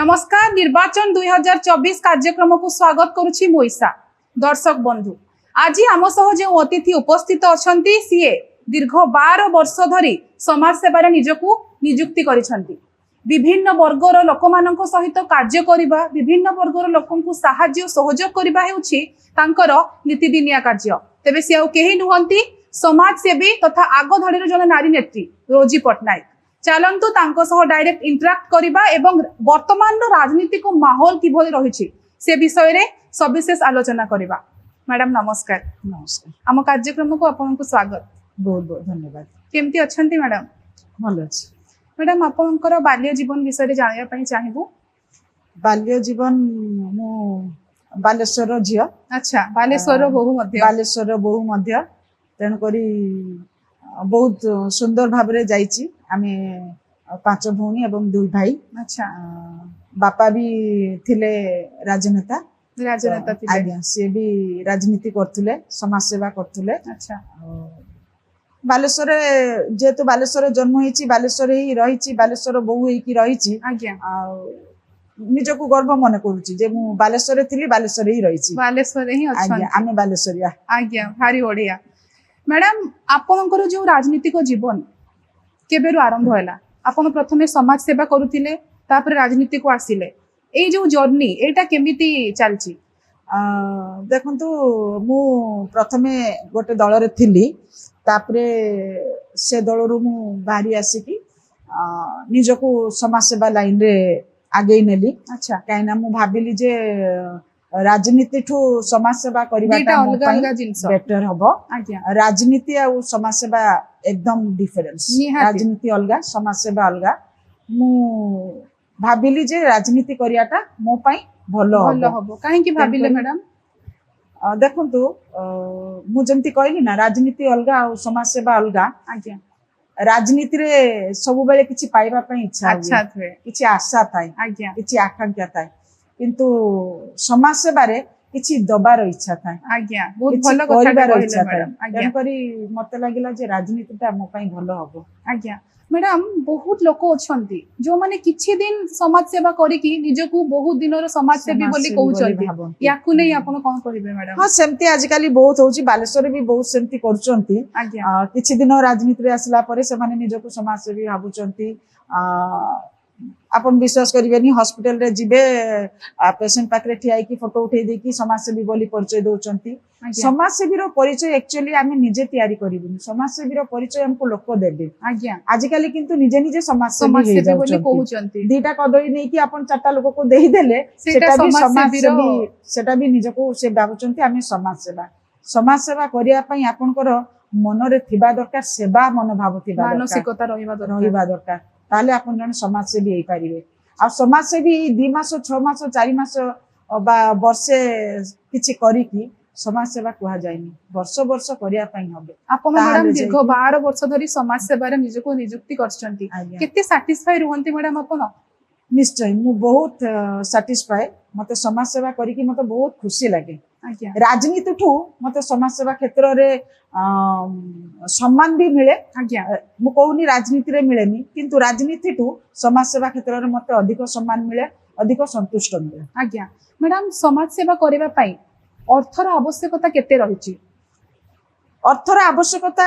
नमस्कार निर्वाचन 2024 कार्यक्रम को स्वागत करुछि मोइसा। दर्शक बंधु आज आम सह जो अतिथि उपस्थित अछंती सीए दीर्घ 12 वर्ष धरी समाज सेवार निजकू नियुक्ति करिसंती। विभिन्न वर्गर लोक मानक सहित कार्य करिबा, विभिन्न वर्गर लोकंकु सहाय्य सहयोग करिबा हेउछि तांकर नीतिदिनिया कार्य। तेबे से केही नुहंती समाज सेवी तथा आग धड़ीर जन नारी नेत्री रोजी पटनायक। चलतु डायरेक्ट इंटराक्ट करिबा एवं वर्तमान राजनीतिक माहौल किभली रही से विषय रे सविशेष आलोचना करिबा। मैडम नमस्कार। नमस्कार। आम कार्यक्रम को आपनको स्वागत। बहुत बहुत धन्यवाद। केमती अछंती मैडम? भल अछि। मैडम आपनकर बाल्य जीवन विषय रे जानिया पई चाहिबु। बाल्य जीवन मु बालेश्वर झियो। अच्छा, बालेश्वर बहु मध्य। बालेश्वर बहु मध्य तेन करी बहुत सुंदर भाव रे जाईची। आमे 5 भौणी एवं 2 भाई। अच्छा। बापा भी थिले राजनेता थिले। आज्ञा से भी राजनीति करथुले, समाज सेवा करथुले। अच्छा। बालेश्वर जेहेतु बालेश्वर जन्म होईची, बालेश्वर ही रहीची, बालेश्वर बहु होईकी रहीची। आज्ञा निजको गर्व मन करूची जे मु बालेश्वर थिली, बालेश्वर ही रहीची। बालेश्वर ही अछन। आज्ञा आमे बालेश्वरिया। आज्ञा भारी बढ़िया। मैडम आपनकर जो राजनीतिक जीवन केबेरु आरंभ होला? आपण प्रथमे समाज सेवा करूथिले, तापर राजनीति को आसिले। ए जो जर्नी एटा केमिति चलची? देखंतु मु प्रथमे गोटे दल रे थिली, तापरे से दलरु मु बाहरी आसिकी निजको समाज सेवा लाइन रे आगे नेली। अच्छा। काइना मु भाबिली जे राजनीति ठू समाज सेवा करिबाटा बेटर हबो। राजनीति आ समाज सेवा एकदम डिफरेंस। राजनीति अलगा, समाज सेवा अलगा। मु भाबिली जे राजनीति करियाटा मो पई भलो हबो। काहे कि भाबिले मैडम? देखंतु मु जेंति कहली ना, राजनीति अलगा आ समाज सेवा अलगा। आज्ञा राजनीति रे सब बेले किछि पाइबा पई इच्छा अच्छा थे, किछि आशा थाए, आज्ञा किछि आकांक्षा थाए, किंतु समाज सेवा रे किछि दबार इच्छा थाए। आज्ञा बहुत भलो कथा कहले मैडम। आज्ञा करी मते लागिला जे राजनीतिटा मो पई भलो हबो। आज्ञा मैडम बहुत लोक अछंती जो माने किछि दिन समाज सेवा करी कि निजको बहुत दिनर समाज सेवी बोली कहउचंती। याकु नै आपण कोन कहिबे मैडम? हां सेमती आज काली बहुत होची, बालेश्वर भी बहुत सेमती करचंती। किछि दिन राजनीति रे आसला परे से माने निजको समाज सेवी भाबुचंती। आपण विश्वास करिवेनी, हॉस्पिटल रे जिबे पेशेंट पाखरे ठियाई की फोटो उठै दे की समाज सेवी बोली परिचय दोचंती। समाज सेवी रो परिचय एक्चुअली आमे निजे तयारी करिबुनी, समाज सेवी रो परिचय हमको लोक देबे। आज्ञा आज काली किंतु निजे निजे समाज सेवी बोली कहउचंती। दीटा कदळी नै की आपण चारटा लोक को देई देले सेटा भी समाज सेवी, सेटा भी निजको से भाबुचंती आमे समाज सेवा करिया पई आपनकर मनरे थिबा दरकार, सेवा मनोभाव थिबा दरकार, मानसिकता रहिबा दरकार। ताले आपण जन समाज सेवी हेई पारिबे। आ समाज सेवी 2 मास 6 मास 4 मास बा वर्षे किछि करी की समाज सेवा कुहा जायनी, वर्ष वर्ष करिया पई हबे। आपण मैडम दीर्घ 12 वर्ष धरी समाज सेवा रे निजको नियुक्ति करछंती, केते सैटिस्फाई रहंती मैडम आपण? निश्चय मु बहुत सैटिस्फाई। मते समाज सेवा करी की मते बहुत खुशी लागे। राजनीति ठू मते समाज सेवा क्षेत्र रे सम्मान भी मिले। मु कहूनी राजनीति रे मिलेनी, किंतु राजनीति ठू समाज सेवा क्षेत्र रे मते अधिक सम्मान मिले, अधिक संतुष्ट मिले। आज्ञा मैडम समाज सेवा करिबा पई अर्थर आवश्यकता केते रहिछि? अर्थर आवश्यकता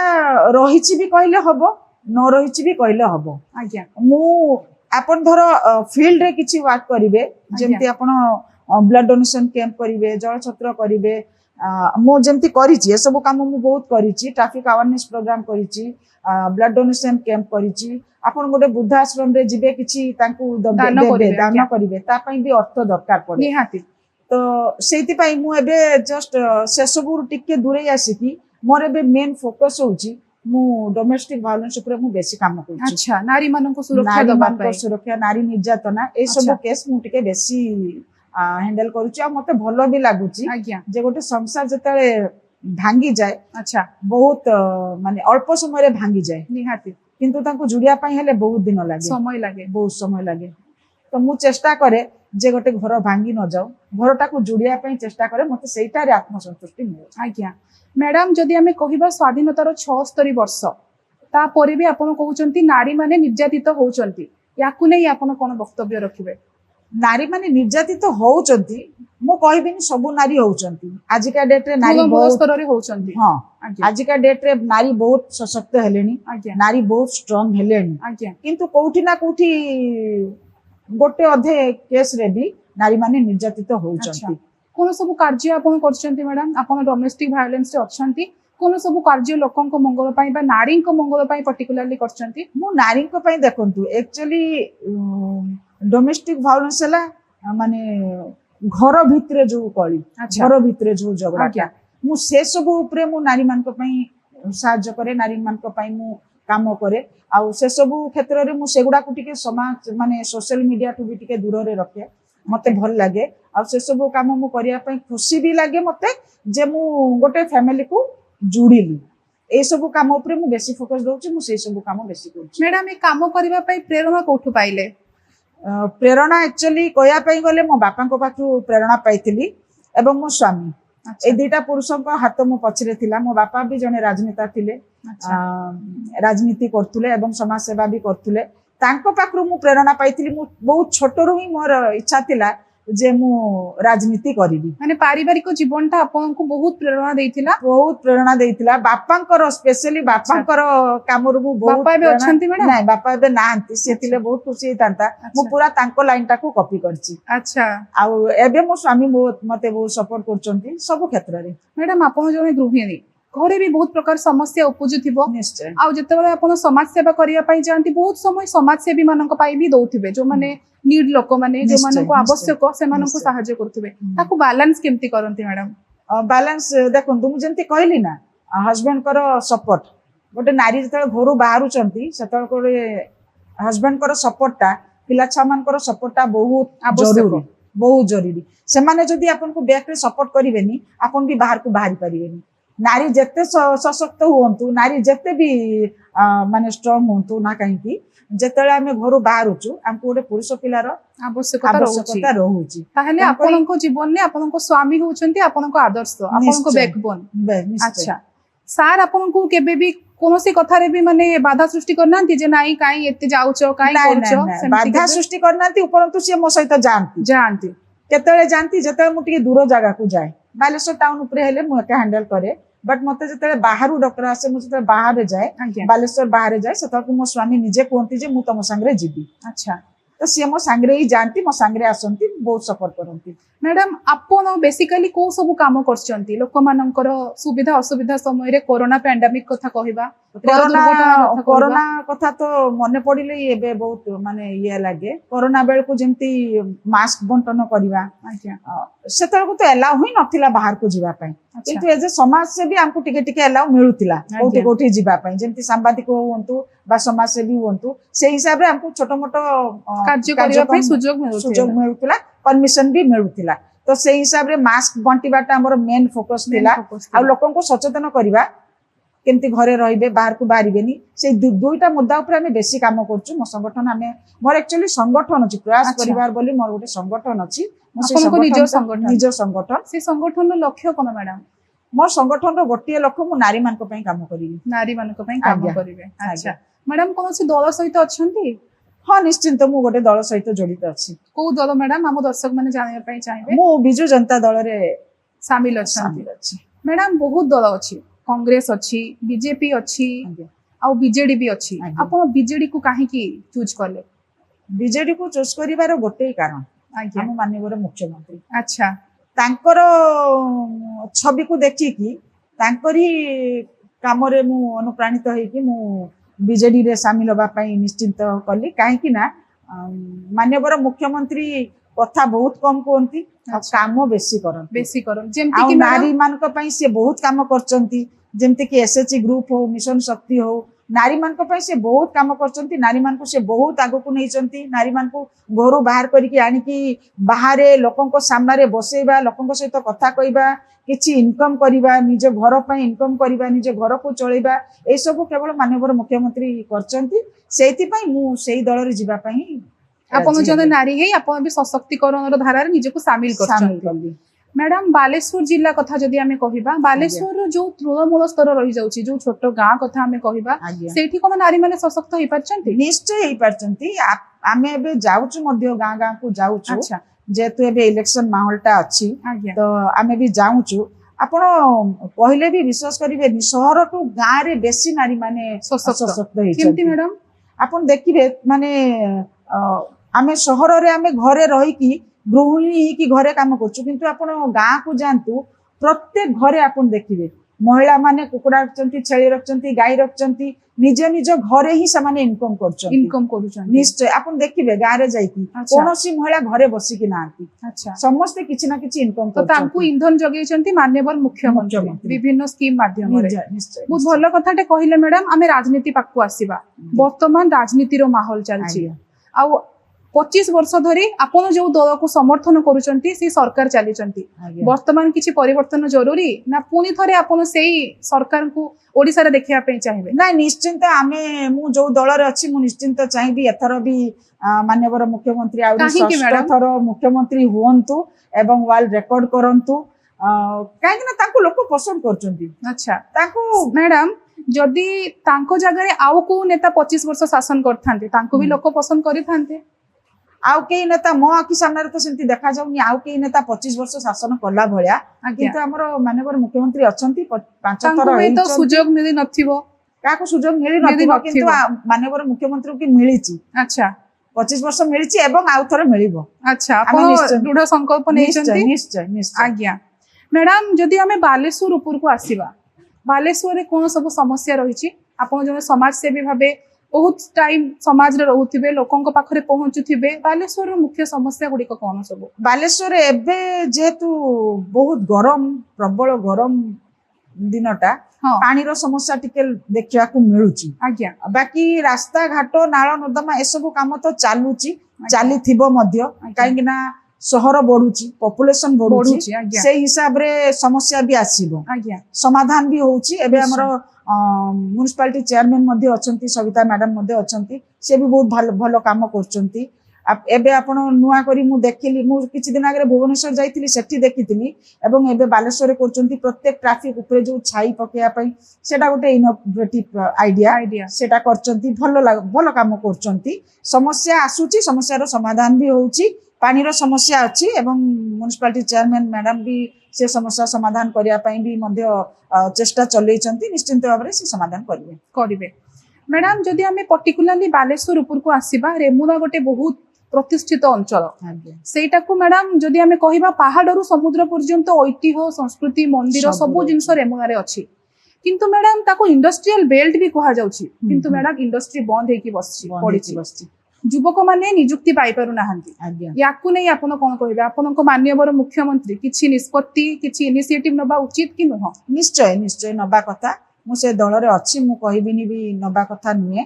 रहिछि भी कहले हबो, न रहिछि भी कहले हबो। आज्ञा मु आपन धर फील्ड रे किछि वर्क करिवे, जेंति आपण ब्लड डोनेशन कैंप करिवे, जल छत्र करिवे। मो जेंति करिछि ए सब काम मु बहुत करिछि। ट्रैफिक अवेयरनेस प्रोग्राम करिछि, ब्लड डोनेशन कैंप करिछि। आपण गोटे वृद्धाश्रम रे जिबे किछि तांकु दान करिवे, ता पई भी अर्थ दरकार पड़े निहाती। तो सेति पई मु एबे जस्ट से सब टिके दूरे आसी की मोर एबे मेन फोकस होउछि मु डोमेस्टिक वायलेंस ऊपर मु बेसी काम करिछि। अच्छा, नारी मानन को सुरक्षा दबा पई, सुरक्षा, नारी निर्यातना ए सब केस मु टिके बेसी हैंडल करूची। आ मते भलो भी लागुची जे गोटे संसार जतले भांगी जाए। अच्छा, बहुत माने अल्प समय रे भांगी जाए निहाती, किंतु तांको जुड़िया पई हेले बहुत दिन लागे, समय लागे, बहुत समय लागे। तो मु चेष्टा करे जे गोटे घर भांगी न जाऊ, घरटा को जुड़िया पई चेष्टा करे, मते सेइटा रे आत्मसंतुष्टि मिले। आज्ञा मैडम जदि आमे कहिबा स्वाधीनतार 76 वर्ष ता परे भी आपण कहउचंती नारी माने निर्यातित होउचंती, याकु नै आपण कोन वक्तव्य रखिबे? नारी माने निर्यातित होउचंती मु कहबिनी सब नारी होउचंती आजिका डेट रे नारी बहुत बहुत स्तर रे होउचंती हाँ आज्ञा आजिका डेट रे नारी बहुत सशक्त हेलेनी आज्ञा नारी बहुत स्ट्रांग हेलेनी आज्ञा किंतु कोउठी ना कोउठी गोटे अधे केस रे भी नारी माने निर्यातित होउचंती कोन सब कार्य आपण करछंती मैडम आपण डोमेस्टिक वायलेंस रे अछंती कोन सब कार्य लोकन को मंगल पई बा नारी को मंगल पई पर्टिकुलरली करछंती मु नारी को पई देखंतु एक्चुअली डोमेस्टिक वायलेंस हला माने घर भितरे जो कली अच्छा घर भितरे जो झगड़ा आज्ञा मु से सब उपरे मु नारी मान को पई सहाय्य करे नारी मान को पई मु काम करे आ से सब क्षेत्र रे मु सेगुडा को टिके समाज माने सोशल मीडिया टू भी टिके दूर रे रखे मते भल लागे आ से सब काम मु करिया पई खुशी भी लागे मते जे मु गोटे फैमिली को जुड़िली ए सब काम उपरे मु बेसी फोकस दउची मु से सब काम बेसी करची मैडम ए काम करबा पई प्रेरणा कोठु पाइले प्रेरणा एक्चुअली कहया पई गले मो बापा को पाखु प्रेरणा पाइथिली एवं मो स्वामी ए दुईटा पुरुषों को हाथ मो पछरे थिला मो बापा भी जने राजनेता थिले राजनीति करथुले एवं समाज सेवा भी करथुले तांको पाखरु मु प्रेरणा पाइथिली मु बहुत छोटरु ही मोर इच्छा थिला जे मु राजनीति करिबी माने पारिवारिक जीवनटा आपन को बहुत प्रेरणा देइथिला बहुत प्रेरणा देइथिला बापांकर स्पेशली बापांकर कामरु मु बहुत बापा बे अछंती मैडम नाही बापा बे नांती से थिले बहुत खुशी हेतांता मु पूरा तांको लाइन टाको कॉपी करची अच्छा आ एबे मो स्वामी बहुत मते बहुत सपोर्ट करचंती सब क्षेत्र रे मैडम आपन जने गृहिणी घरे भी बहुत प्रकार समस्या उपजुथिबो निश्चय आ जेतेबेले आपन समाज सेवा करिया पई जानती बहुत समय समाज सेवी मानक पई भी दउथिबे जो माने नीड लोक माने जो मानक आवश्यक से मानक सहायता करथिबे ताकू बैलेंस केमती करंती मैडम बैलेंस देखो तुम जंती कहली ना हस्बैंड कर सपोर्ट गोटे नारी जते घरु बाहरु चंती सेतल करे हस्बैंड कर सपोर्टटा पिला छा मान कर सपोर्टटा बहुत जरूरी बहुत जरूरी से माने जदी आपन को बैक रे सपोर्ट करिवेनी आपन भी बाहर को बाहरी परिवेनी नारी जते सशक्त हुंतु नारी जते भी माने स्ट्रांग हुंतु ना कहीं की जेतले आमे घरु बाहरुचु हमको गोटे पुरुष पिलार आवश्यकता रहउची ताहले आपन को जीवन ने आपन को स्वामी होचंती आपन को आदर्श आपन को बैकबोन अच्छा सार आपन को केबे भी कोनोसी कथा रे भी माने बाधा सृष्टि करनांती जे नाई काई एते जाउचो काई करचो बाधा सृष्टि करनांती उपरंतु से मो सहित जानती केतले जानती जते मु टिके दूर जगह को जाए बालेश्वर टाउन उपरे हेले मु एका हैंडल करे बट मते जते बाहरु डॉक्टर आसे मु जते बाहर जाए बालेश्वर बाहर जाए सेता को मो स्वामी निजे कोंती जे मु तम संगरे जीबी अच्छा तो से मो संगरे ही जानती मो संगरे आसंती बहुत सपोर्ट करंती मैडम आपन बेसिकली को सब काम करचंती लोक मानकर सुविधा असुविधा समय रे कोरोना पैंडेमिक कथा कहबा कोरोना कथा तो मने पड़िले एबे बहुत माने ये लागे कोरोना बेल को जेंती मास्क बंटन करबा सेतल को तो एलाउ ही नथिला बाहर को जीवा पई किंतु एजे समाज से भी हमको टिके टिके एलाउ मिलुतिला कोठी कोठी जीवा पई जेंती सांबादिक होंतु बा समाज से भी होंतु से हिसाब रे हमको छोटो मोटो कार्य करिया पई सुजोग मिलुतिला परमिशन भी मिलुतिला तो से हिसाब रे मास्क बंटीबाटा हमर मेन फोकस थिला आ लोकन को सचेतन करबा केमती घरे रहिबे बाहर को बाहरिबेनी से दुईटा मुद्दा ऊपर हमें बेसी काम करछु मो संगठन हमें मोर एक्चुअली संगठन अछि प्रयास परिवार बोली मोर गोटे संगठन अछि आपनको निज संगठन से संगठन रो लक्ष्य कोन मैडम मोर संगठन रो गोटे लक्ष्य मु नारी मान को पई काम करिबी नारी मान को पई काम करिवे अच्छा मैडम कोन से दल सहित अछंती हाँ निश्चिंत मु गोटे दल सहित जड़ित अछि को दल मैडम हम दर्शक माने जाने पई चाहिबे मु बिजु जनता दल रे शामिल अछि मैडम बहुत दल अछि कांग्रेस अछि बीजेपी अछि आ बीजेडी भी अछि आपण बीजेडी को काहे की चूज करले बीजेडी को चूज करिवार गोटे कारण हम माननीय मुख्यमंत्री अच्छा तांकर छवि को देखि कि तांकर ही काम रे मु अनुप्राणित होई कि मु बीजेडी रे शामिल होबा पई निश्चिंत कली काहे कि ना माननीय मुख्यमंत्री कथा बहुत कम कहती काम बेसी करन जेमति कि नारी मान को पई से बहुत काम करचंती जेमति कि एसएचजी ग्रुप हो मिशन शक्ति हो नारी मान को पई से बहुत काम करचंती नारी मान को से बहुत आगो को नैचंती नारी मान को घरो बाहर करिकि आनी कि बाहरे लोकन को सामने रे बसेबा लोकन को सहित कथा कहिबा किछि इनकम करिबा निज घर पई इनकम करिबा निज घर को चलेबा ए सब केवल माननीय मुख्यमंत्री करचंती सेति पई मु सेही दल रे जिबा पई आपण जने नारी हे आपण भी सशक्तिकरण रो धारा रे निज को शामिल करछन मैडम बालेश्वर जिला कथा जदि आमे कहिबा बालेश्वर रो जो तृणमूल स्तर रही जाउची जो छोट गां कथा आमे कहिबा सेठी कोन नारी माने सशक्त होई परछंती निश्चय होई परछंती आमे एबे जाउछु मध्य गां गां को जाउछु अच्छा जेतु एबे इलेक्शन माहौलटा अछि आज्ञा तो आमे भी जाउछु आपण पहिले भी विश्वास करिवे शहर टू गां रे बेसी नारी माने सशक्त होई केमती मैडम आपण देखिबे माने आमे शहर रे आमे घरे रही की गृहिणी की घरे काम करछु किंतु आपण गां को जानतु प्रत्येक घरे आपण देखिबे महिला माने कुकुड़ा रखचंती छेली रखचंती गाय रखचंती निज निज घरे ही समान इनकम करछंती निश्चय आपण देखिबे गां रे जाई की कोनोसी महिला घरे बसी की नांती अच्छा समस्त किछि ना किछि इनकम तो तांकू इंधन जगैचंती माननीय मुख्यमंत्री विभिन्न स्कीम माध्यम रे निश्चय बहुत भलो कथाटे कहिले मैडम आमे राजनीति पाकू आसीबा वर्तमान राजनीति रो माहौल चलछि आ 25 वर्ष धरी आपण जो दल को समर्थन करूचंती से सरकार चलीचंती वर्तमान किछि परिवर्तन जरूरी ना पुनी थरे आपण सेही सरकार को ओडिसा रे देखिया पे चाहिबे ना निश्चिंत आमे मु जो दल रे अछि मु निश्चिंत चाहिबी एथरो भी माननीय मुख्यमंत्री आ षष्ठ थर मुख्यमंत्री हुवंतु एवं वर्ल्ड रिकॉर्ड करंतु काहे कि ना ताको लोक पसंद करचंती अच्छा ताको मैडम जदि तांको जगह रे आउ को नेता 25 वर्ष शासन करथांते तांको भी लोक पसंद करिथांते आउ के नेता मो आखि सामने तो सेंती देखा जाउनी आउ के नेता 25 वर्ष शासन कला भलिया किंतु हमर माननीय मुख्यमंत्री अछंती 5 थर होई तो सुजोग मिली नथिबो काको सुजोग मिली नथिबो किंतु माननीय मुख्यमंत्री की मिलिची अच्छा 25 वर्ष मिलिची एवं आउ थर मिलिबो अच्छा आपण दृढ़ संकल्प नेचंती निश्चय निश्चय आज्ञा मैडम जदि हमें बालेश्वर ऊपर को आसीबा बालेश्वर रे कोन सब समस्या रहिची आपण जने समाज सेवी भाबे बहुत टाइम समाज रे रहउथिबे लोकन को पाखरे पहुंचुथिबे बालेश्वर रो मुख्य समस्या गुडी को कोन सब बालेश्वर एबे जेतु बहुत गरम प्रबल गरम दिनटा पानी रो समस्या टिके देखिया को मिलुची आज्ञा बाकी रास्ता घाट नाଳ नर्दमा ए सब काम तो चालुची चाली थिबो मध्य काहे कि ना शहर बढ़ुची पॉपुलेशन बढ़ुची से हिसाब रे समस्या भी आसीबो आज्ञा समाधान भी होउची एबे हमरो म्युनिसिपालिटी चेयरमैन मध्ये अछंती सविता मैडम मध्ये अछंती से भी बहुत भलो काम करचंती एबे आपण नुआ करी मु देखिली मु किछि दिन आगे भुवनेश्वर जाइतिली सेठी देखितिली एवं एबे बालेश्वर रे करचंती प्रत्येक ट्रैफिक ऊपर जो छाई पकेया पई सेटा गोटे इनोवेटिव आइडिया सेटा करचंती भलो काम करचंती समस्या आसुची समस्या रो समाधान भी होउची पानी रो समस्या अछि एवं म्युनिसिपालिटी चेयरमैन मैडम भी से समस्या समाधान करिया पई भी मध्य चेष्टा चलैचंती निश्चिंत भाबरे से समाधान करिवे मैडम जदि हमें पर्टिकुलरली बालेश्वर ऊपर को आसीबा रेमुना गोटे बहुत प्रतिष्ठित अंचल सेटा को मैडम जदि हमें कहिबा पहाड़रू समुद्र पर्यंत ऐतिह्य संस्कृति मंदिर सब जिंस रेमुना रे अछि किंतु मैडम ताको इंडस्ट्रियल बेल्ट भी कहा जाउछि किंतु मैडम इंडस्ट्री बंद हेकी बसछि युवक माने नियुक्ति पाई पारु नाहंती याकु नै आपण कोन कहिबे आपण को माननीय मुख्यमंत्री किछि निष्पत्ति किछि इनिशिएटिव नबा उचित कि नह निश्चय निश्चय नबा कथा मु से दल रे अछि मु कहिबिनी भी नबा कथा नुए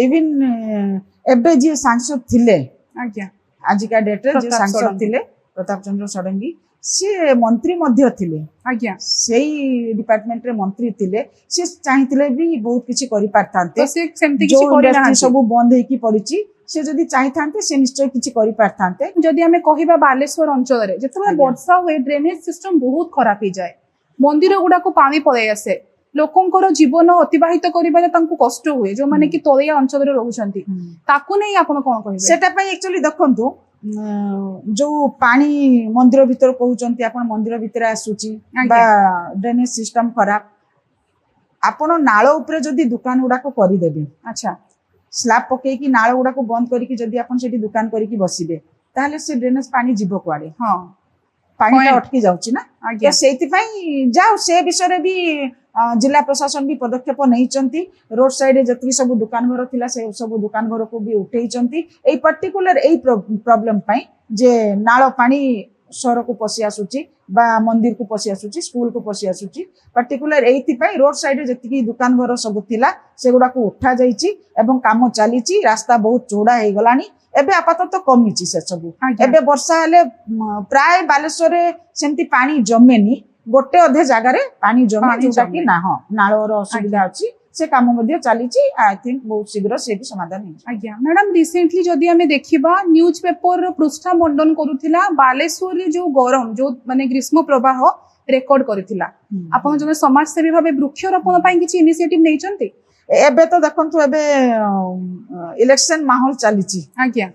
इवन एबे जे सांसद थिले आज्ञा आजिका डेट रे जे सांसद थिले प्रताप चंद्र षडंगी से मंत्री मध्य थिले आज्ञा सेही डिपार्टमेंट रे मंत्री थिले से चाहिथिले भी बहुत किछि करि पारथांते तो से सेमति किछि करि नाहंती सब बंद हेकी पड़िछि से जदि चाहिथांते से निश्चय किछि करि पारथांते जदि हमें कहिबा बालेश्वर अंचल रे जतबे वर्षा होए ड्रेनेज सिस्टम बहुत खराब हो जाए मंदिर गुडा को पानी पळे आसे लोकंकर जीवन अतिबाहित करिबारे तांको कष्ट हुए जो माने कि तोरिया अंचल रे रहउछंती ताकू नै आपण कोन कहिबे सेटा पई एक्चुअली देखंतु जो पानी मंदिर भीतर कहउचंती आपण मंदिर भीतर आसुची बा ड्रेनेज सिस्टम खराब आपण नाळ ऊपर जदी दुकान गुडा को करि देबे अच्छा स्लैब पके कि नाळ गुडा को बंद करी कि जदी आपण सेठी दुकान करी कि बसिबे ताले से ड्रेनेज पानी जीवो कुआडे हां पानी अटकी जाउची ना तो सेति पई जाओ से विषय रे भी जिला प्रशासन भी पदक्षेप नहीं रोड साइड जति सब दुकान घर थिला से सब दुकान घर को भी उठेई एई पर्टिकुलर एई प्रॉब्लम पई जे नाळ पानी शहर को पसी आसुची बा मंदिर को पसी आसुची स्कूल को पसी आसुची पर्टिकुलर एइथि पई रोड साइड जति दुकान घर सब थिला से गुडा को उठा जाईची एवं काम चलीची रास्ता बहुत चौड़ा हे गलानी एबे आपातत कमीची से सब एबे वर्षा हेले प्राय बालेश्वर रे सेंती पानी जमेनी गोटे अधे जगह रे पानी जमे जोटा कि ना नाळर असुविधा अछि से काम मध्य चलीची आई थिंक बहुत शीघ्र से भी समाधान हो आज्ञा मैडम रिसेंटली जदि आमे देखिबा न्यूज पेपर पृष्ठा मंडन करूथिला बालेश्वर रे जो गरम जो माने ग्रीष्म प्रवाह रेकॉर्ड करिथिला आपण जने समाज सेवी भाबे वृक्षरोपण पई किछि इनिशिएटिव नै चंती एबे तो देखंतु एबे इलेक्शन माहौल चलीची आज्ञा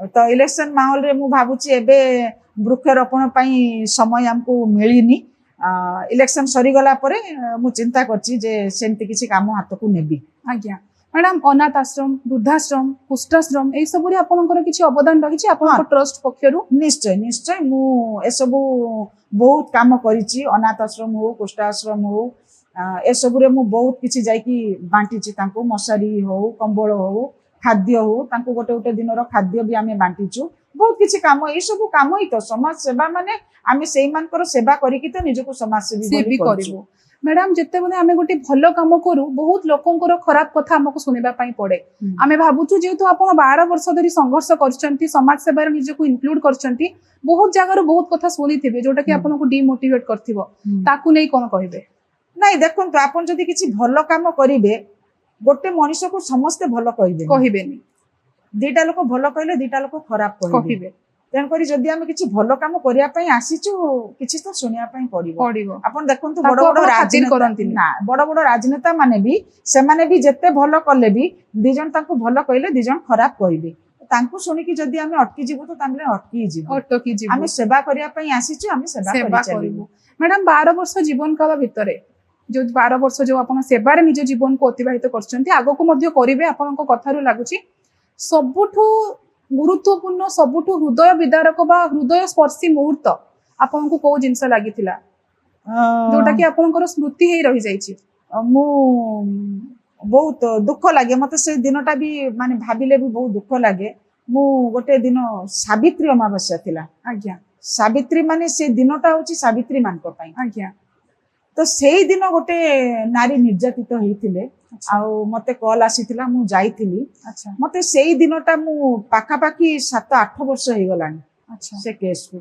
तो इलेक्शन माहौल रे मु भाबुची एबे वृक्षरोपण पई समय हमको मिलिनी इलेक्शन सरी गला परे मु चिंता करची जे सेंति किछि काम हाथ को नेबी आज्ञा मैडम अनाथ आश्रम वृद्धाश्रम कुष्ठाश्रम ए सब रे आपनकर किछि अवदान रहिछि आपन ट्रस्ट पक्षरु निश्चय निश्चय मु ए सब बहुत काम करिछि अनाथ आश्रम हो कुष्ठाश्रम हो ए सब रे मु बहुत किछि जाई कि बांटीछि तांको मशारी हो कंबल हो खाद्य हो तांको गोटे गोटे दिनर खाद्य भी आमे बांटीछु बहुत किछि काम ए सब काम ही तो समाज सेवा माने आमे सेई मानकर सेवा करी कि तो निजको समाज सेवी करबो मैडम जेते बने आमे गोटे भलो काम करू बहुत लोकंकर खराब कथा हमको सुनिबा पई पड़े आमे भाबुछु जेतु आपण 12 वर्ष धरि संघर्ष करचंती समाज सेवा रे निजको इंक्लूड करचंती बहुत जगह बहुत कथा सुनिथिबे जोटा कि आपन को डिमोटिवेट करथिबो ताकू नै कोन कहिबे नहीं देखो तो आप जदि किसी भल काम करेंगे गोटे मनीष को समस्ते भल कहबेनी दीटा लोक भल कहले दीटा लोक खराब कहबे तेणुक जदि आम किसी भल कम करने आसीचु किसी तो शुणा पड़ो आप देखो बड़ बड़ राजनीति ना बड़ बड़ राजनेता माने भी से माने भी जिते भल कले भी दिज भल कहले दिज खराब कहबे तांको सुनिकी जदि आमे अटकी जीवो तो तांबले अटकी जीवो आमे सेवा करिया पई आसीचु आमे सेवा करिबो मैडम 12 वर्ष जीवन काल भितरे जो 12 वर्ष जो आपण सेवारे निज जीवन को अतिबाहित करछंती आगो को मध्य करिवे आपनको कथारु लागुची सबुठु गुरुत्वपूर्ण सबुठु हृदय विदारक बा हृदय स्पर्शी मुहूर्त आपनको को जिंस लागिथिला जोटा कि आपनकर स्मृति हेई रहि जाईची मु बहुत दुख लगे मत से दिनटा भी माने भाबिले भी बहुत दुख लगे मु गोटे दिन सावित्री अमावास्या थिला आज्ञा सावित्री माने से दिनटा होची सावित्री मान को पई आज्ञा तो सेई दिन गोटे नारी निर्यातित होइथिले आउ मते कॉल आसीथिला मु जाईथिली अच्छा मते सेई दिनटा मु पाखा पाखी 7-8 वर्ष हे गलानी अच्छा से केस को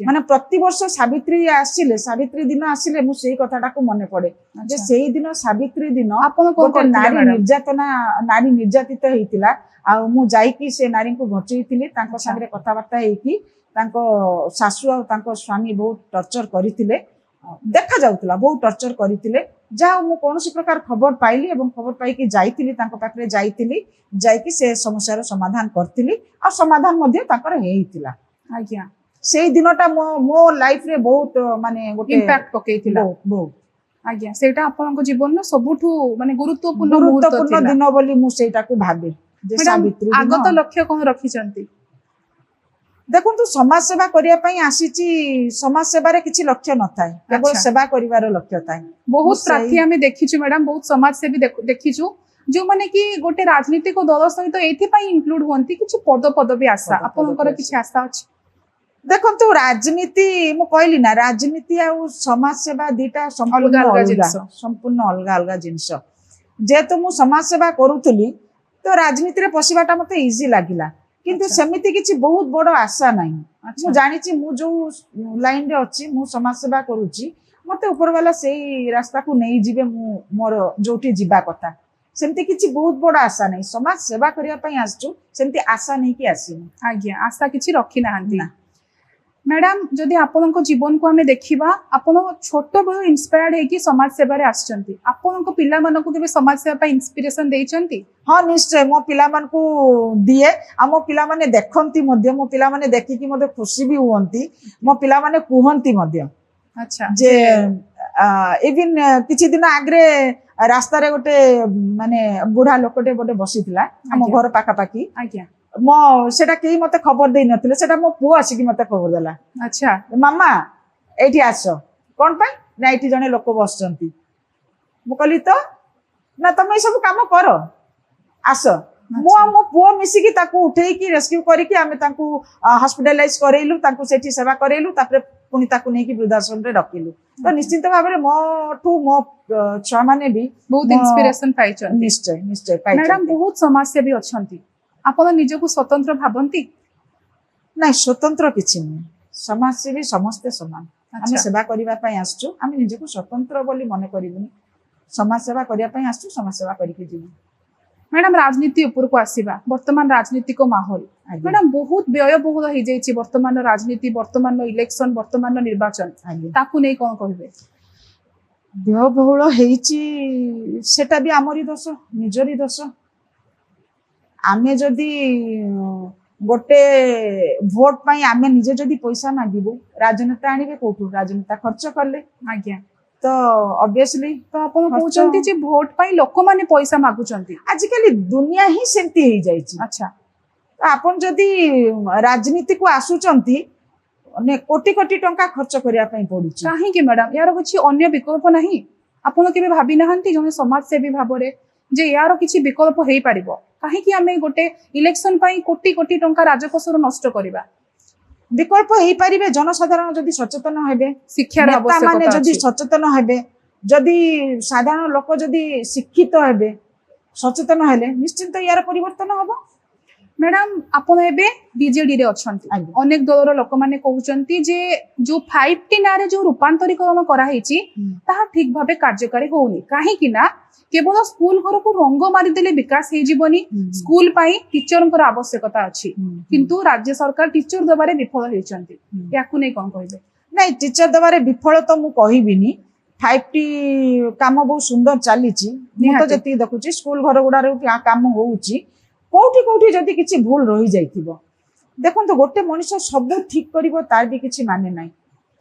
माने प्रति वर्ष सावित्री आसिले सावित्री दिन आसिले मु सेई कथाटा को मने पड़े जे सेई दिन सावित्री दिन आपन गोटे नारी निर्यातित हेतिला आ मु जाई कि से नारी को घचईथिली तांको संगे कथाबार्ता हेकी तांको सासु आ तांको स्वामी बहुत टर्चर करिथिले देखा जाउतला बहुत टर्चर करिथिले जा मु कोनोसी प्रकार खबर पाइली एवं खबर पाई कि जाईथिली तांको पाखरे जाईथिली जाई कि से समस्यार समाधान करथिली आ समाधान मध्ये तांकर हेइथिला आज्ञा सेई दिनटा मो लाइफ रे बहुत माने गोटे इंपैक्ट पकेइथिला बहुत आज्ञा सेटा आपनको जीवन न सबुठु माने गुरुत्वपूर्ण दिन बोली मु सेटा को भाबे जे सावित्री आगत लक्ष्य कोन रखिचंती देखो तो समाज सेवा करिया पई आसीची समाज सेवा रे किछि लक्ष्य न थाए केवल सेवा करिवार लक्ष्य थाए बहुत प्रार्थी हमें देखिछु मैडम बहुत समाज सेवी देखिछु जो माने कि गोटे राजनीतिक दल सहित एथि पई इंक्लूड होंती किछि पद पदवी आशा आपनकर किछि आशा अछि देखो तो राजनीति मु कहली ना राजनीति आ समाज सेवा दीटा संपूर्ण अलग अलग जिंस जेतो मु समाज सेवा करूथली तो राजनीति रे पसिबाटा मते इजी लागिला किंतु सेमिति किछि बहुत बड़ आशा नाही मु जानि छि मु जो लाइन रे अछि मु समाज सेवा करूची मते ऊपर वाला सेही रास्ता को नहीं जीवे मु मोर जोटी जीवा कथा सेमती किछि बहुत बड़ आशा नाही समाज सेवा करिया पई आछू सेमती आशा नहीं कि आसीनी आज्ञा आशा किछि रखी नाहंती मैडम जदि आपनको जीवन को हमें देखिबा आपन छोट बड़ इंस्पायर्ड है कि समाज सेवा रे आछंती आपनको पिला मानको केबे समाज सेवा पई इंस्पिरेशन देइचंती हां निश्चय मो पिला मान को दिए आ मो पिला माने देखंती मध्ये मो पिला माने देखि कि मते खुशी भी हुवंती मो पिला माने कुहंती मध्ये अच्छा जे इवन किछि दिन आगरे रास्ता रे गोटे माने बुढ़ा लोकटे गोटे बसिथिला हम घर पाखा पाखी आज्ञा मो सेटा केही मते खबर देई नथिले सेटा मो पुआ आसी कि मते खबर देला अच्छा मामा एठी आसो कोन पई ना एठी जने लोक बसचंती मु कहली तो ना तमे सब काम करो आसो मो पुआ मिसी कि ताकू उठेई कि रेस्क्यू करी कि आमे ताकू हॉस्पिटलाइज करेलु ताकू सेठी सेवा करेलु तापरे पुनी ताकू नै कि वृद्धाश्रम रे रखिलु तो निश्चित भाबरे मोठू मो छुआ माने भी बहुत इंस्पिरेशन पाइछन निश्चय निश्चय पाइछन मैडम बहुत समाज सेवी अछंती आपण निजको स्वतंत्र भाबंती नहीं स्वतंत्र किछि नै समाज सेवी समस्त समान आमे सेवा करिबा पई आछू आमे निजको स्वतंत्र बोली मने करिबुनी समाज सेवा करिया पई आसु समाज सेवा करिके जीवु। मैडम राजनीति ऊपर को आसीबा वर्तमान राजनीतिक माहौल आगे मैडम बहुत व्ययबहुल हो जाइए वर्तमान राजनीति वर्तमान इलेक्शन वर्तमान निर्वाचन आगे ताकू नहीं कौन कहबे व्ययबहुल हेइची सेटा भी आमरी दोष निजरी दोष आमे जदि गोटे भोट पाई आमे निजे जदि पैसा मागिबु राजनेता आनिबे कोठु राजनेता खर्च करले आज्ञा तो ऑब्वियसली तो आपण कहउचंती जे भोट पाई लोक माने पैसा मागुचंती आजिकली दुनिया ही सेमती हेइ जाइची। अच्छा तो आपण जदि राजनीति को आसुचंती ने कोटी कोटी टंका खर्च करिया पई पडुची काहे कि मैडम यार कुछ अन्य विकल्प नहीं आपण केबे भाबी नाहंती जने समाज सेवी भाबरे जे यार किछि विकल्प हेइ पारिबो काहे कि आमे गोटे इलेक्शन पाई कोटी कोटी टंका राजकोषर नष्ट करिबा विकल्प हेइ पारिबे जनसाधारण जदि सचेतन हेबे शिक्षार नेता माने आवश्यकता जदि अछि सचेतन हेबे जदि साधारण लोक जदि शिक्षित हेबे सचेतन हेले निश्चित यार परिवर्तन हबो। मैडम आपण एबे बीजेडी रे अछंती आज्ञा। अनेक दलर लोक माने कहउचंती जे जो 5T नारे जो रूपांतरीकरण करा हेची ताहा ठीक भाबे कार्यकारी होउनी काहे कि ना केवल स्कूल घर को रंग मारी देले विकास हे जीवनी स्कूल पाई टीचरंकर आवश्यकता अछि किंतु राज्य सरकार टीचर दबारे विफल हेचंती याकू नै कोन कहबे नहीं टीचर दबारे विफल तो मु कहिबिनी 5T काम बहुत सुंदर चलीची मु तो निहाती। जति देखुची स्कूल घर गुडारे काम होउची कोठी कोठी जदि किछि भूल रही जाइथिबो देखन तो गोटे मनुष्य सब ठीक करिवो तार भी किछि माने नाही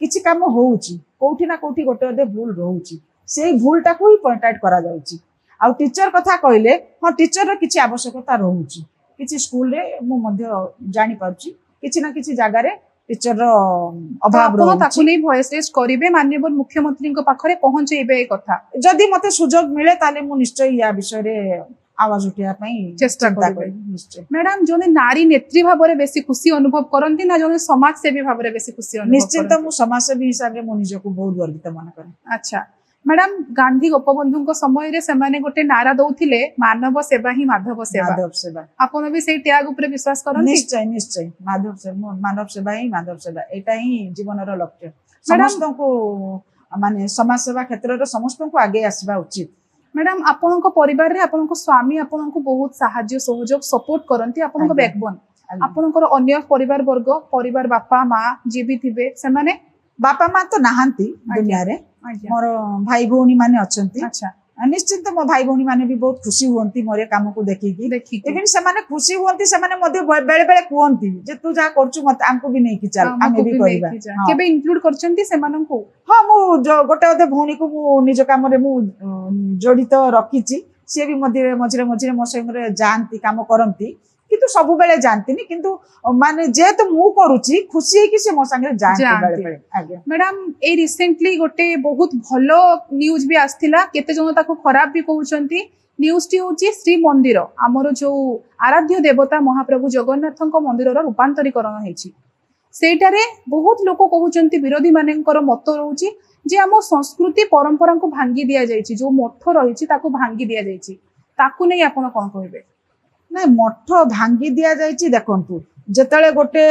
किछि काम होउची कोठी ना कोठी गोटे अदे भूल रहउची सेही भूलटा को ही पॉइंट आउट करा जाउची आ टीचर कथा कहले हां टीचर र किछि आवश्यकता रहउची किछि स्कूल रे मु मध्य जानि पाउची किछि ना किछि जागा रे टीचर रो अभाव आपण ताकू रहउची नै वॉइस रेस्ट करिवे माननीय मुख्यमंत्री को पाखरे पहुंचेबे ए कथा जदि मते सुजोग मिले ताले मु निश्चय या विषय रे आवाज उठिया पई चेष्टा चिंता करिवे। करिबी, निश्चय मैडम जोने नारी नेत्री भाबरे बेसी खुशी अनुभव करंती ना जोने समाज सेवी भाबरे बेसी खुशी अनुभव निश्चित करंती? मु समाजसेवी हिसाब रे मु निजको बहुत गर्वित मन करे। अच्छा मैडम गांधी गोपबंधु समय रे सेमाने गोटे नारा दउथिले मानव सेवा ही माधव सेवा माधव सेवा आपण भी सेही त्याग ऊपर विश्वास करंती निश्चय निश्चय माधव सेवा मानव सेवा ही माधव सेवा एटा ही जीवन रो लक्ष्य मैडम- समस्त को माने समाज सेवा क्षेत्र रो समस्त को आगे आसीबा उचित। मैडम आपनको परिवार रे आपनको स्वामी आपनको बहुत सहाय्य सहयोग सपोर्ट करंती आपनको आज्ञा। बैकबोन आपनकर अन्य परिवार वर्ग परिवार बापा माँ जे भी थिबे सेमाने बापा माँ तो नाहांती दुनिया रे आज्ञा। मोर भाई भौणी माने अछंती अच्छा निश्चित मो भाई भौणी माने भी बहुत खुशी हुअंती मोरे काम को देखिकी देखि इवन सेमाने खुशी हुअंती सेमाने मध्ये बेले बेले कुहंती जे तू जा करछु मत हमको भी नहीं कि चल आमे भी करबा हाँ। केबे इंक्लूड करचंती सेमानंकु हाँ मु गोटे अधे भौणी को मु निज काम रे मु जड़ित रखिची सी भी मझे मझे मझे मो संगे जाती काम करती किंतु सब बेले जानती किंतु माने जेहेतु मु करूची खुशी है कि से मो संगे जानती बेले बेले आगे। मैडम ए रिसेंटली गोटे बहुत भलो न्यूज भी आस्थिला केते जन ताको खराब भी कहउचंती न्यूज टी होची श्री मंदिर हमरो जो आराध्य देवता महाप्रभु जगन्नाथଙ୍କ मंदिरर रूपांतरीकरण हेची सेटारे बहुत लोक कहउचंती विरोधी मानेकर मत रहउची जे हम संस्कृति परंपरा को भांगी दिया जायछि जो मठ रहिछि ताको भांगी दिया जायछि ताकू नै आपण कोन कहबे ना मठ भांगी दिया जायछि देखंतु जेतले गोटे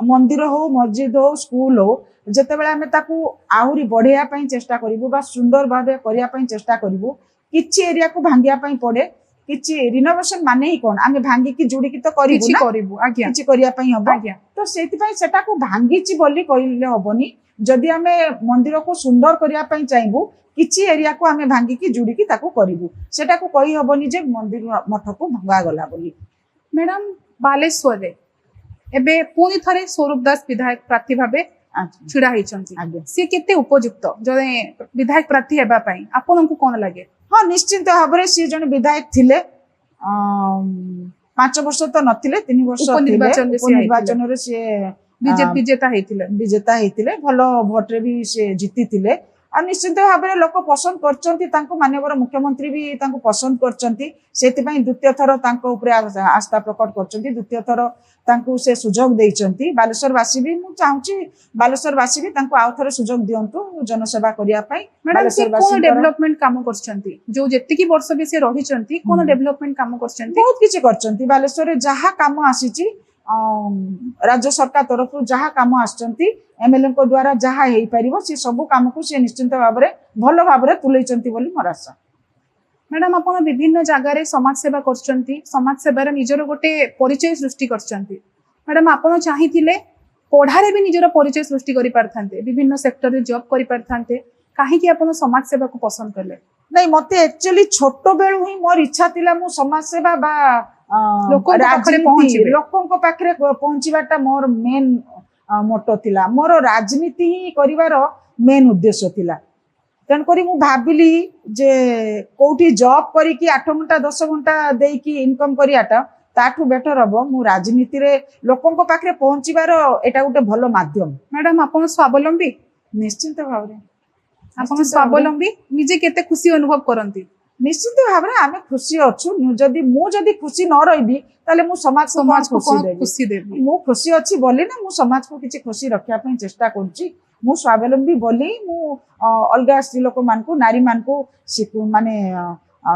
मंदिर हो मस्जिद हो स्कूल हो जेतेबेले आमे ताकू आहुरी बढ़िया पई चेष्टा करिवु बा सुंदर भाबे करिया पई चेष्टा करिवु किछि एरिया को भांगिया पई पड़े किछि रिनोवेशन माने ही कोन आमे भांगी की जोडी की तो करिवु किछि ना करिवु आज्ञा किछि करिया पई हबो आज्ञा तो सेति पई सेटा को भांगीछि बोली कहिले हबोनी जदि आमे मंदिर को सुंदर करिया पई चाहबु किछि एरिया को आमे भांगी की जोडी की ताकू करिवु सेटा को कहि हबोनी जे मंदिर मठ को भंगा गला बोली। मैडम बालेश्वर रे एबे पुनी थरे स्वरूप दास विधायक प्रार्थी भाबे अच्छा छिड़ा हेचंती आगे से केते उपयुक्त जने विधायक प्रार्थी हेबा पई आपनकु कोन लागे हाँ निश्चिंत भाव सी जन विधायक थिले 5 वर्ष तो नथिले 3 वर्ष उपनिर्वाचन रे से उपनिर्वाचन रे से बीजेपी जेता हेतिले विजेता हेतिले भलो भोट रे भी से जीती थिले और निश्चित भाव में लोक पसंद करचंती तांको माननीय मुख्यमंत्री भी तांको पसंद करचंती सेति पई द्वितीय थर तांको ऊपर आस्था प्रकट करचंती द्वितीय थर तांको से सुजोग देइचंती बालेश्वर वासी भी मु चाहूची बालेश्वर वासी भी तांको आउ थरे सुजोग दियंतु जनसेवा करिया पई मैडम से कोन डेवलपमेंट काम करचंती जो जेति की वर्ष भी से रहिचंती कोन डेवलपमेंट काम करचंती बहुत किछि करचंती बालेश्वर रे जहा काम आसीची राज्य सरकार तरफ जहा काम आछंती एमएलए को द्वारा जहाँ हो पार से सब काम को सी निश्चिंत भाव में भल भाव तुले मोर आशा। मैडम आप विभिन्न जगार समाज सेवा करछंती, समाज सेवार निजर गोटे परिचय सृष्टि करछंती। मैडम आप चाहिए पढ़ारे भी निजर परिचय सृष्टि करि पारथांते, विभिन्न सेक्टर रे जॉब करि पारथांते, काहे कि आपण समाज सेवा को पसंद करले? नहीं मते एक्चुअली छोट बेलू ही मोर इच्छा थिला मु समाज सेवा बा लोकन पाखरे पहुंचीबाटा मोर मेन मोटो थिला, मोर राजनीति ही करिवार मेन उद्देश्य थिला। तेन करी मु भाबिली जे कोठी जॉब करी कि 8 घंटा 10 घंटा देई कि इनकम करियाटा ताठू बेटर हबो मु राजनीति रे लोकन पाखरे पहुंचीबार एटा गोटे भलो माध्यम। मैडम आपण स्वावलंबी? निश्चित भाव रे आपण स्वावलंबी निजे केते खुशी अनुभव करंती? निश्चित भाव में आम खुशी अच्छु। जदि खुशी न रही ताले मु समाज को खुशी देबी। मु खुशी अच्छी बोली ना मु समाज को किसी खुशी रखा चेष्टा करुच्ची। मु स्वावलंबी बोली मु अलग स्त्री लोक मान को नारी मान को माने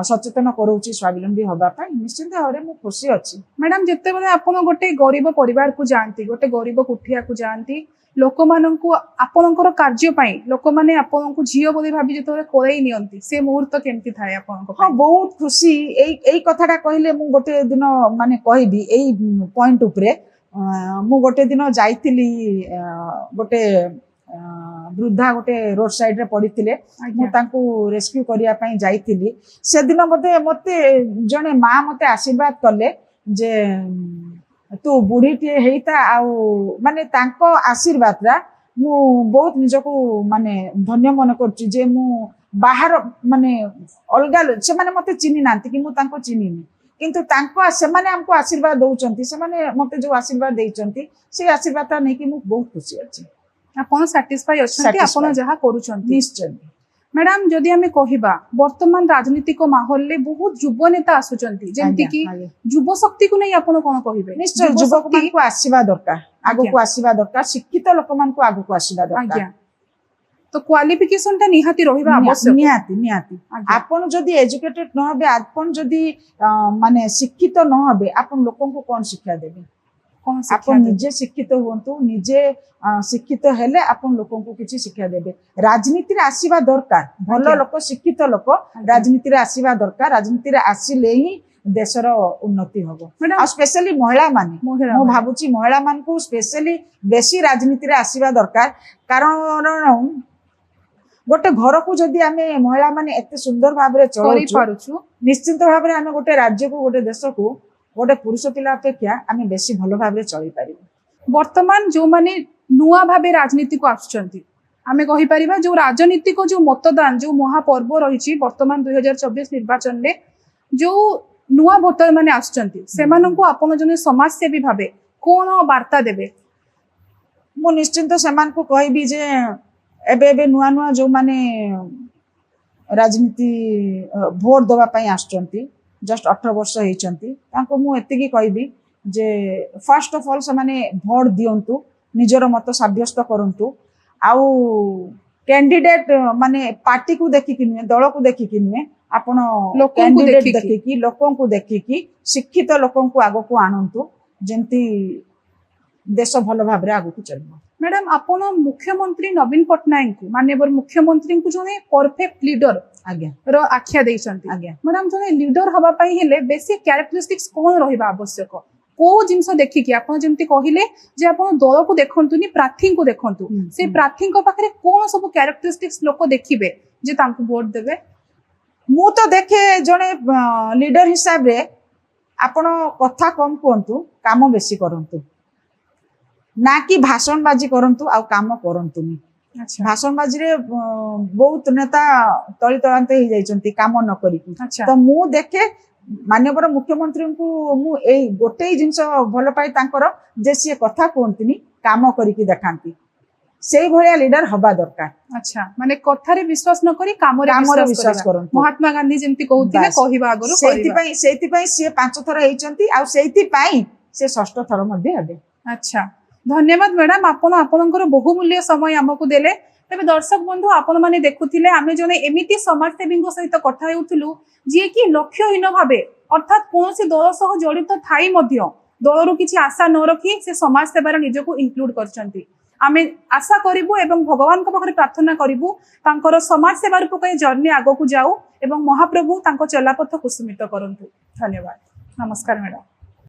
सचेतन करोची स्वावलंबी होबा पाई। निश्चित भाव में मु खुशी अच्छी। मैडम जेते बेले आपण गोटे गरीब परिवार को जानती, गोटे गरीब कुठिया को जानती, लोक माननकु आपनकर कार्य पाई लोक माने आपनकु झियो बोली भाबी जेतोरे कोरेई नियंती से मुहूर्त केमती थाए आपनक? हां बहुत खुशी। एई कथाटा कहले मु गोटे दिन माने कहबी एई पॉइंट उपरे मु गोटे दिन जाइतिली गोटे वृद्धा गोटे रोड साइड रे पड़ीथिले, मु तांकू रेस्क्यू करिया पई जाइतिली। से दिन मते जने मां मते आशीर्वाद कले जे तू बुढ़ी टे हेता आउ माने तांको आशीर्वाद रा मु बहुत निजको माने धन्य मन करछि जे मु बाहर माने अलगा से माने मते चिनी नांती कि मु तांको चिनीनी, किंतु तांको से माने हमको आशीर्वाद दउचंती, से माने मते जो आशीर्वाद देइचंती से आशीर्वाद नै कि मु बहुत खुशी अछि। आपण सैटिस्फाई अछंती आपण जहा करूचंती? निश्चय। मैडम जदि हमें कहिबा वर्तमान राजनीतिक माहौल ले बहुत युव नेता आसुचंती जेंति कि युव शक्ति को नै आपण कोन कहिबे? निश्चय युवक मान को आसीबा दरकार, आगो को आसीबा दरकार, शिक्षित लोक मान को आगो को आसीबा दरकार। तो क्वालिफिकेशन ता निहाती रहिबा आवश्यक। निहाती आपण जदि एजुकेटेड न होबे, आपण जदि माने शिक्षित न होबे, आपण लोकन को कोन शिक्षा देबे? आपण निजे शिक्षित होंतु, निजे शिक्षित हेले आपण लोकन को किछि शिक्षा देबे। राजनीति रे आसीबा दरकार, भलो लोक शिक्षित लोक राजनीति रे आसीबा दरकार। राजनीति रे आसीले ही देशर उन्नति होबो। आ स्पेशली महिला माने मो भाबुची महिला मान को स्पेशली बेसी राजनीति रे आसीबा दरकार। कारण गोटे घर को जदि आमे महिला माने एते सुंदर भाव रे चली पारुछु, निश्चित भाव रे आमे गोटे राज्य को गोटे देश को गोटे पुरुष पिला अपेक्षा आमे बेसी भलो भाव रे चली पारिबो। वर्तमान जो माने नुआ भाबे राजनीति को आछुचंती, आमे कहि परिबा जो राजनीति को जो मतदान जो महापर्व रहिछि वर्तमान 2024 निर्वाचन ले जो नुआ भोटर माने आछुचंती सेमानंकु आपण जने समाज सेवी भाबे कोन वार्ता देबे? मो निश्चित सेमान को कहबी जे एबे नुआ नुआ जो माने राजनीति भोट दवा पई आछुचंती, जस्ट 18 वर्ष होइचंती, तांको मु एतिकी कहबी जे फर्स्ट ऑफ ऑल से माने भोट दियंतु, निजर मत साब्यस्त करंतु, आउ कैंडिडेट माने पार्टी को देखि कि नुए, दल को देखि कि नुए, आपण कैंडिडेट देखि कि लोकन को देखि कि शिक्षित लोकन को आगो को आनंतु, जेंती देश भलो भाव रे आगो को चलबो। मैडम आपण मुख्यमंत्री नवीन पटनायक को माननीय मुख्यमंत्री को जने परफेक्ट लीडर रो आख्या देइछंती। मैडम जने लीडर हबा पई हेले बेसिक कैरेक्टरिस्टिक्स कोन रहिबा आवश्यक? को जिंस देखि कि आपण जेंती कहिले जे आपण दल को देखंतुनी प्रार्थी को देखंतु, से प्रार्थी को पाखरे कोन सब कैरेक्टरिस्टिक्स लोक देखिबे जे तांको वोट देबे? मु तो देखे जने लीडर हिसाब रे आपण कथा कम कहंतु, काम बेसी करंतु, ना कि भाषण बाजी करंतु आ काम करंतुनी। अच्छा। भाषण बाजी रे बहुत नेता तळी तळांते ही जाइचंती काम न करी। तो मु देखे माननीय मुख्यमंत्री को मु एई गोटे जिंस भलो पाई तांकर जे से कथा कहंतुनी काम करी कि देखांती, सेई भलिया लीडर हबा दरकार। अच्छा माने कथा रे विश्वास न करी काम रे विश्वास करंतु। महात्मा गांधी जेंती कहउतिले कहिबा आगरो करिबा। सेति पई से 5 थर हेइचंती आ सेति पई से 6ठ थर मध्ये हेबे। अच्छा धन्यवाद मैडम, आपण आपनकर बहुमूल्य समय हमकु देले। तबे दर्शक बंधु आपण माने देखुथिले आमे जने एमिति समाजसेवी सहित कथा हेउथुलु जे कि लक्ष्यहीन भाबे अर्थात कोनोसी दल सह जड़ित थाई मध्य दलरु किछि आशा न रखी से समाज सेवार निजको इंक्लूड करचंती। आमे आशा करिबु एवं भगवान को पाखरे प्रार्थना करिबु तांकर समाज सेवा रूपक जर्नी आगो को जाऊ एवं महाप्रभु तांको चलापथ कुसुमित करंतु। धन्यवाद। नमस्कार मैडम।